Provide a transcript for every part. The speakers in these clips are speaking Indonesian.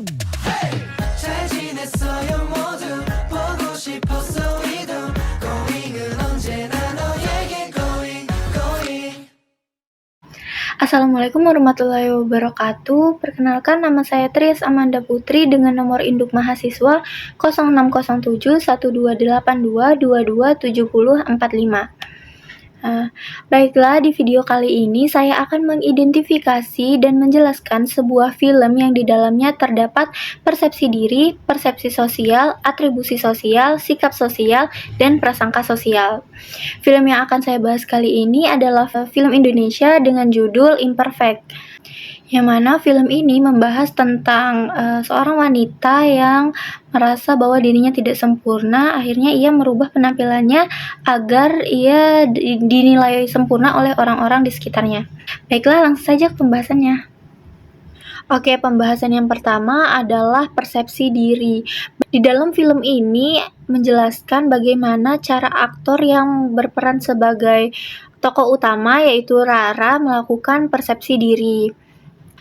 잘 지냈어요 모두 보고 싶었어 이도 Going은 언제나 너에게 going. Assalamualaikum warahmatullahi wabarakatuh. Perkenalkan, nama saya Tris Amanda Putri dengan nomor induk mahasiswa 06071282227045. Baiklah, di video kali ini saya akan mengidentifikasi dan menjelaskan sebuah film yang di dalamnya terdapat persepsi diri, persepsi sosial, atribusi sosial, sikap sosial, dan prasangka sosial. Film yang akan saya bahas kali ini adalah film Indonesia dengan judul Imperfect, yang mana film ini membahas tentang seorang wanita yang merasa bahwa dirinya tidak sempurna. Akhirnya ia merubah penampilannya agar ia dinilai sempurna oleh orang-orang di sekitarnya. Baiklah, langsung saja ke pembahasannya. Oke, pembahasan yang pertama adalah persepsi diri. Di dalam film ini menjelaskan bagaimana cara aktor yang berperan sebagai tokoh utama, yaitu Rara, melakukan persepsi diri.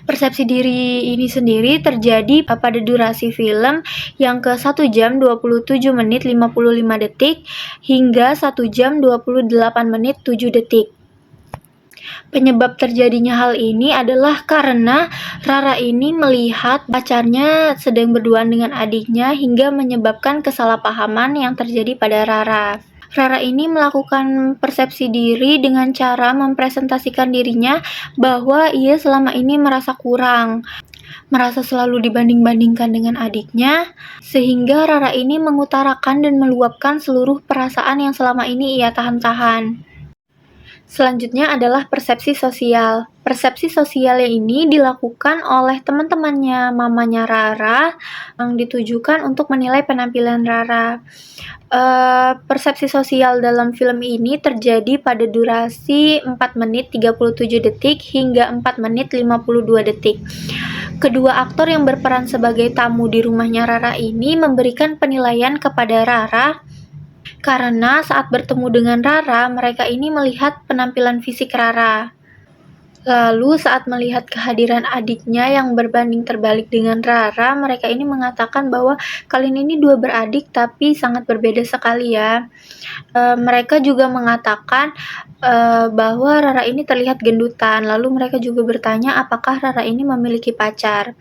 Persepsi diri ini sendiri terjadi pada durasi film yang ke 1 jam 27 menit 55 detik hingga 1 jam 28 menit 7 detik. Penyebab terjadinya hal ini adalah karena Rara ini melihat pacarnya sedang berduaan dengan adiknya hingga menyebabkan kesalahpahaman yang terjadi pada Rara. Rara ini melakukan persepsi diri dengan cara mempresentasikan dirinya bahwa ia selama ini merasa kurang, merasa selalu dibanding-bandingkan dengan adiknya, sehingga Rara ini mengutarakan dan meluapkan seluruh perasaan yang selama ini ia tahan-tahan. Selanjutnya adalah persepsi sosial. Persepsi sosial ini dilakukan oleh teman-temannya mamanya Rara yang ditujukan untuk menilai penampilan Rara. Persepsi sosial dalam film ini terjadi pada durasi 4 menit 37 detik hingga 4 menit 52 detik. Kedua aktor yang berperan sebagai tamu di rumahnya Rara ini memberikan penilaian kepada Rara karena saat bertemu dengan Rara, mereka ini melihat penampilan fisik Rara. Lalu saat melihat kehadiran adiknya yang berbanding terbalik dengan Rara, mereka ini mengatakan bahwa kalian ini dua beradik tapi sangat berbeda sekali ya. Mereka juga mengatakan bahwa Rara ini terlihat gendutan. Lalu mereka juga bertanya apakah Rara ini memiliki pacar.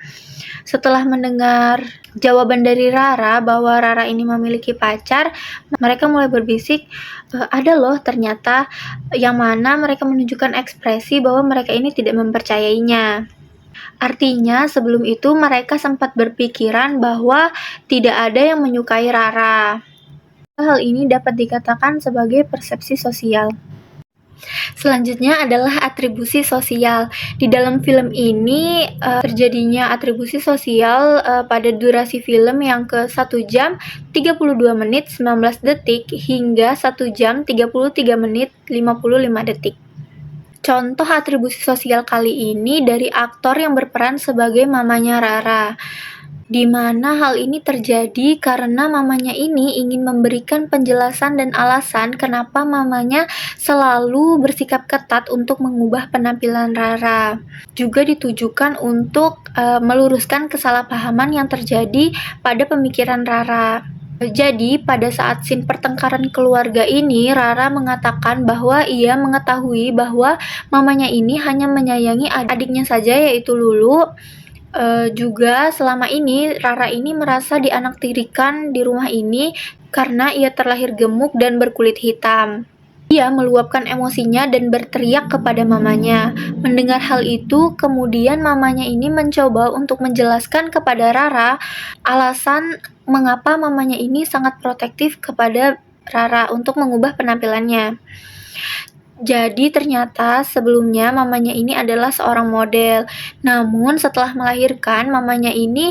Setelah mendengar jawaban dari Rara bahwa Rara ini memiliki pacar, mereka mulai berbisik, ada loh ternyata, yang mana mereka menunjukkan ekspresi bahwa mereka ini tidak mempercayainya. Artinya sebelum itu mereka sempat berpikiran bahwa tidak ada yang menyukai Rara. Hal ini dapat dikatakan sebagai persepsi sosial. Selanjutnya adalah atribusi sosial. Di dalam film ini terjadinya atribusi sosial pada durasi film yang ke 1 jam 32 menit 19 detik hingga 1 jam 33 menit 55 detik. Contoh atribusi sosial kali ini dari aktor yang berperan sebagai mamanya Rara, di mana hal ini terjadi karena mamanya ini ingin memberikan penjelasan dan alasan kenapa mamanya selalu bersikap ketat untuk mengubah penampilan Rara. Juga ditujukan untuk meluruskan kesalahpahaman yang terjadi pada pemikiran Rara. Jadi, pada saat scene pertengkaran keluarga ini, Rara mengatakan bahwa ia mengetahui bahwa mamanya ini hanya menyayangi adiknya saja, yaitu Lulu. Juga selama ini Rara ini merasa dianaktirikan di rumah ini karena ia terlahir gemuk dan berkulit hitam. Ia meluapkan emosinya dan berteriak kepada mamanya. Mendengar hal itu, kemudian mamanya ini mencoba untuk menjelaskan kepada Rara alasan mengapa mamanya ini sangat protektif kepada Rara untuk mengubah penampilannya. Jadi ternyata sebelumnya mamanya ini adalah seorang model. Namun setelah melahirkan, mamanya ini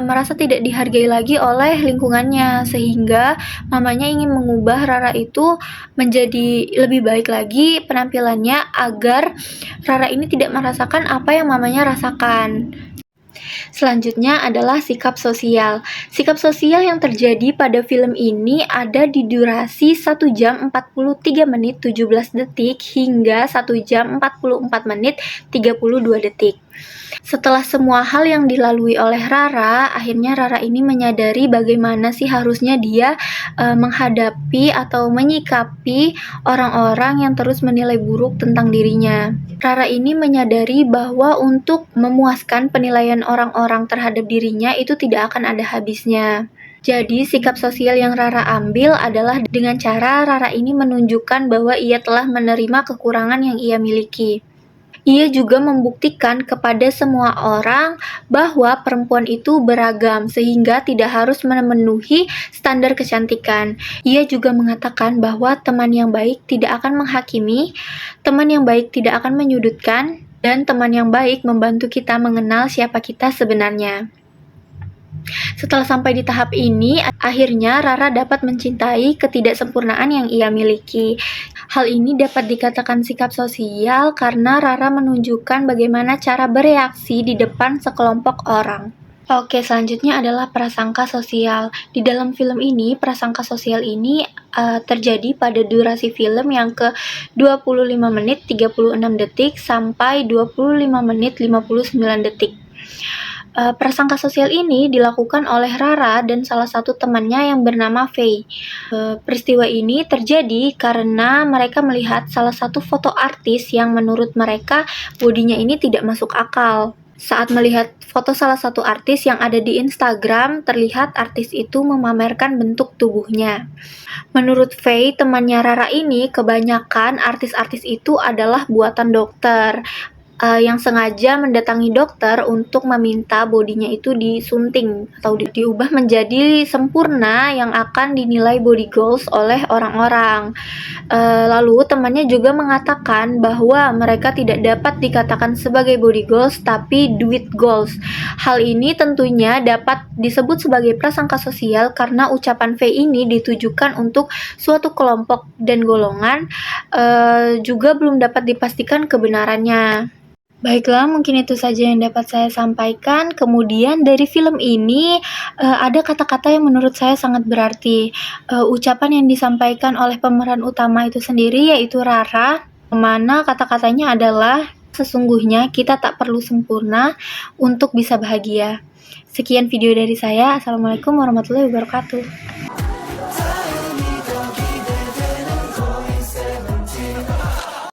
merasa tidak dihargai lagi oleh lingkungannya, sehingga mamanya ingin mengubah Rara itu menjadi lebih baik lagi penampilannya agar Rara ini tidak merasakan apa yang mamanya rasakan. Selanjutnya adalah sikap sosial. Sikap sosial yang terjadi pada film ini ada di durasi 1 jam 43 menit 17 detik hingga 1 jam 44 menit 32 detik. Setelah semua hal yang dilalui oleh Rara, akhirnya Rara ini menyadari bagaimana sih harusnya dia menghadapi atau menyikapi orang-orang yang terus menilai buruk tentang dirinya. Rara ini menyadari bahwa untuk memuaskan penilaian orang-orang terhadap dirinya itu tidak akan ada habisnya. Jadi, sikap sosial yang Rara ambil adalah dengan cara Rara ini menunjukkan bahwa ia telah menerima kekurangan yang ia miliki. Ia juga membuktikan kepada semua orang bahwa perempuan itu beragam sehingga tidak harus memenuhi standar kecantikan. Ia juga mengatakan bahwa teman yang baik tidak akan menghakimi, teman yang baik tidak akan menyudutkan, dan teman yang baik membantu kita mengenal siapa kita sebenarnya. Setelah sampai di tahap ini, akhirnya Rara dapat mencintai ketidaksempurnaan yang ia miliki. Hal ini dapat dikatakan sikap sosial karena Rara menunjukkan bagaimana cara bereaksi di depan sekelompok orang. Oke, selanjutnya adalah prasangka sosial. Di dalam film ini, prasangka sosial ini terjadi pada durasi film yang ke 25 menit 36 detik sampai 25 menit 59 detik. Prasangka sosial ini dilakukan oleh Rara dan salah satu temannya yang bernama Faye. Peristiwa ini terjadi karena mereka melihat salah satu foto artis yang menurut mereka bodinya ini tidak masuk akal. Saat melihat foto salah satu artis yang ada di Instagram, terlihat artis itu memamerkan bentuk tubuhnya. Menurut Faye, temannya Rara ini, kebanyakan artis-artis itu adalah buatan dokter. Yang sengaja mendatangi dokter untuk meminta bodinya itu disunting atau diubah menjadi sempurna yang akan dinilai body goals oleh orang-orang. Lalu temannya juga mengatakan bahwa mereka tidak dapat dikatakan sebagai body goals tapi duit goals. Hal ini tentunya dapat disebut sebagai prasangka sosial karena ucapan V ini ditujukan untuk suatu kelompok dan golongan, juga belum dapat dipastikan kebenarannya. Baiklah, mungkin itu saja yang dapat saya sampaikan. Kemudian dari film ini ada kata-kata yang menurut saya sangat berarti. Ucapan yang disampaikan oleh pemeran utama itu sendiri yaitu Rara, mana kata-katanya adalah sesungguhnya kita tak perlu sempurna untuk bisa bahagia. Sekian video dari saya. Assalamualaikum warahmatullahi wabarakatuh.